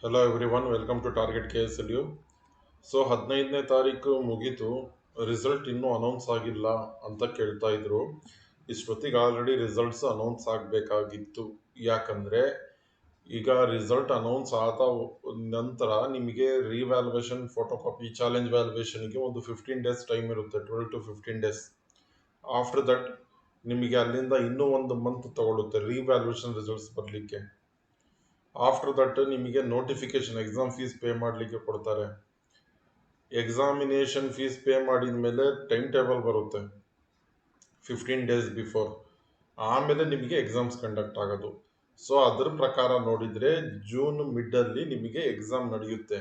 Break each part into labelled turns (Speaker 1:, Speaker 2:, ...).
Speaker 1: Hello everyone, welcome to target KSLU. So 15ನೇ ತಾರೀಕು ಮುಗೀತು, ರಿಸಲ್ಟ್ ಇನ್ನೂ ಅನೌನ್ಸ್ ಆಗಿಲ್ಲ ಅಂತ ಕೇಳ್ತಾ ಇದ್ರು. ಇಷ್ಟೊತ್ತಿಗೆ ಆಲ್ರೆಡಿ ರಿಸಲ್ಟ್ಸ್ ಅನೌನ್ಸ್ ಆಗಬೇಕಾಗಿತ್ತು. ಯಾಕಂದರೆ ಈಗ ರಿಸಲ್ಟ್ ಅನೌನ್ಸ್ ಆದ ನಂತರ ನಿಮಗೆ ರಿವ್ಯಾಲ್ಯೂಯೇಷನ್, ಫೋಟೋ ಕಾಪಿ, ಚಾಲೆಂಜ್ ವ್ಯಾಲ್ಯೂಯೇಷನ್ಗೆ ಒಂದು 15 ಡೇಸ್ ಟೈಮ್ ಇರುತ್ತೆ, 12 to 15 ಡೇಸ್. ಆಫ್ಟರ್ ದಟ್ ನಿಮಗೆ ಅಲ್ಲಿಂದ ಇನ್ನೂ ಒಂದು ಮಂತ್ ತಗೊಳ್ಳುತ್ತೆ ರಿವ್ಯಾಲ್ಯೂಯೇಷನ್ ರಿಸಲ್ಟ್ಸ್ ಬರಲಿಕ್ಕೆ. ಆಫ್ಟರ್ ದಟ್ ನಿಮಗೆ ನೋಟಿಫಿಕೇಶನ್, ಎಕ್ಸಾಮ್ ಫೀಸ್ ಪೇ ಮಾಡಲಿಕ್ಕೆ ಕೊಡ್ತಾರೆ. ಎಕ್ಸಾಮಿನೇಷನ್ ಫೀಸ್ ಪೇ ಮಾಡಿದ ಮೇಲೆ ಟೈಮ್ ಟೇಬಲ್ ಬರುತ್ತೆ 15 ಡೇಸ್ ಬಿಫೋರ್. ಆಮೇಲೆ ನಿಮಗೆ ಎಕ್ಸಾಮ್ಸ್ ಕಂಡಕ್ಟ್ ಆಗೋದು. ಸೊ ಅದರ ಪ್ರಕಾರ ನೋಡಿದರೆ ಜೂನ್ ಮಿಡ್ಡಲ್ಲಿ ನಿಮಗೆ ಎಕ್ಸಾಮ್ ನಡೆಯುತ್ತೆ.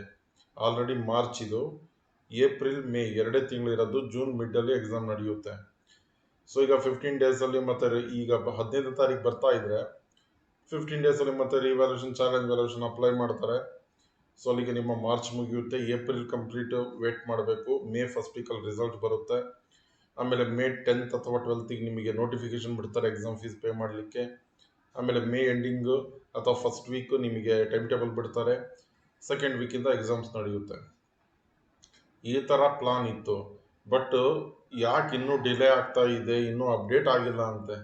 Speaker 1: ಆಲ್ರೆಡಿ ಮಾರ್ಚ್ ಇದು, ಏಪ್ರಿಲ್ ಮೇ 2 ತಿಂಗಳಿರೋದು, ಜೂನ್ ಮಿಡ್ಡಲ್ಲಿ ಎಕ್ಸಾಮ್ ನಡೆಯುತ್ತೆ. ಸೊ ಈಗ 15 ಡೇಸಲ್ಲಿ ಮತ್ತೆ ಈಗ 15ನೇ ತಾರೀಕು ಬರ್ತಾ ಇದ್ರೆ 15 ಡೇಸಲ್ಲಿ ಮತ್ತೆ ರಿವ್ಯಾಲ್ಯೂಷನ್, ಚಾಲೆಂಜ್ ವ್ಯಾಲ್ಯೂಷನ್ ಅಪ್ಲೈ ಮಾಡ್ತಾರೆ. ಸೊ ಅಲ್ಲಿಗೆ ನಿಮ್ಮ ಮಾರ್ಚ್ ಮುಗಿಯುತ್ತೆ. ಏಪ್ರಿಲ್ ಕಂಪ್ಲೀಟ್ ವೇಟ್ ಮಾಡಬೇಕು. ಮೇ ಫಸ್ಟ್ ವೀಕಲ್ಲಿ ರಿಸಲ್ಟ್ ಬರುತ್ತೆ. ಆಮೇಲೆ ಮೇ 10th ಅಥವಾ 12th ನಿಮಗೆ ನೋಟಿಫಿಕೇಶನ್ ಬಿಡ್ತಾರೆ ಎಕ್ಸಾಮ್ ಫೀಸ್ ಪೇ ಮಾಡಲಿಕ್ಕೆ. ಆಮೇಲೆ ಮೇ ಎಂಡಿಂಗು ಅಥವಾ ಫಸ್ಟ್ ವೀಕ್ ನಿಮಗೆ ಟೈಮ್ ಟೇಬಲ್ ಬಿಡ್ತಾರೆ. ಸೆಕೆಂಡ್ ವೀಕಿಂದ ಎಕ್ಸಾಮ್ಸ್ ನಡೆಯುತ್ತೆ. ಈ ಥರ ಪ್ಲಾನ್ ಇತ್ತು. ಬಟ್ ಯಾಕೆ ಇನ್ನೂ ಡಿಲೇ ಆಗ್ತಾ ಇದೆ, ಇನ್ನೂ ಅಪ್ಡೇಟ್ ಆಗಿಲ್ಲ ಅಂತೆ.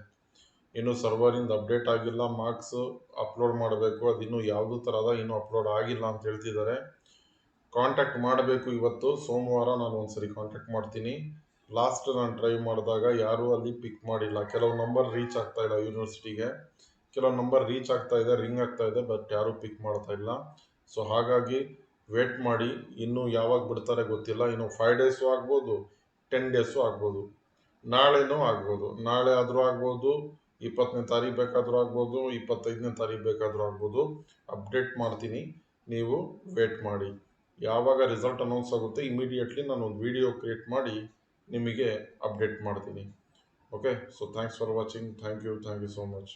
Speaker 1: ಇನ್ನು ಸರ್ವರಿಂದ ಅಪ್ಡೇಟ್ ಆಗಿಲ್ಲ, ಮಾರ್ಕ್ಸ್ ಅಪ್ಲೋಡ್ ಮಾಡಬೇಕು, ಅದು ಇನ್ನೂ ಯಾವುದೂ ಥರದ ಇನ್ನೂ ಅಪ್ಲೋಡ್ ಆಗಿಲ್ಲ ಅಂತ ಹೇಳ್ತಿದ್ದಾರೆ. ಕಾಂಟ್ಯಾಕ್ಟ್ ಮಾಡಬೇಕು ಇವತ್ತು, ಸೋಮವಾರ ನಾನು ಒಂದ್ಸರಿ ಕಾಂಟ್ಯಾಕ್ಟ್ ಮಾಡ್ತೀನಿ. ಲಾಸ್ಟ್ ನಾನು ಟ್ರೈ ಮಾಡಿದಾಗ ಯಾರೂ ಅಲ್ಲಿ ಪಿಕ್ ಮಾಡಿಲ್ಲ. ಕೆಲವು ನಂಬರ್ ರೀಚ್ ಆಗ್ತಾ ಇಲ್ಲ ಯೂನಿವರ್ಸಿಟಿಗೆ, ಕೆಲವು ನಂಬರ್ ರೀಚ್ ಆಗ್ತಾ ಇದೆ, ರಿಂಗ್ ಆಗ್ತಾ ಇದೆ, ಬಟ್ ಯಾರೂ ಪಿಕ್ ಮಾಡ್ತಾ ಇಲ್ಲ. ಸೊ ಹಾಗಾಗಿ ವೇಟ್ ಮಾಡಿ, ಇನ್ನೂ ಯಾವಾಗ ಬಿಡ್ತಾರೆ ಗೊತ್ತಿಲ್ಲ. ಇನ್ನು 5 ಡೇಸು ಆಗ್ಬೋದು, 10 ಡೇಸು ಆಗ್ಬೋದು, ನಾಳೆನೂ ಆಗ್ಬೋದು. ನಾಳೆ ಆದರೂ ಆಗ್ಬೋದು, 20ನೇ ತಾರೀಕು ಬೇಕಾದರೂ ಆಗ್ಬೋದು, 25ನೇ ತಾರೀಕು ಬೇಕಾದರೂ ಆಗ್ಬೋದು. ಅಪ್ಡೇಟ್ ಮಾಡ್ತೀನಿ, ನೀವು ವೇಟ್ ಮಾಡಿ. ಯಾವಾಗ ರಿಸಲ್ಟ್ ಅನೌನ್ಸ್ ಆಗುತ್ತೆ ಇಮಿಡಿಯೇಟ್ಲಿ ನಾನು ಒಂದು ವಿಡಿಯೋ ಕ್ರಿಯೇಟ್ ಮಾಡಿ ನಿಮಗೆ ಅಪ್ಡೇಟ್ ಮಾಡ್ತೀನಿ. Okay, so thanks for watching. Thank you so much.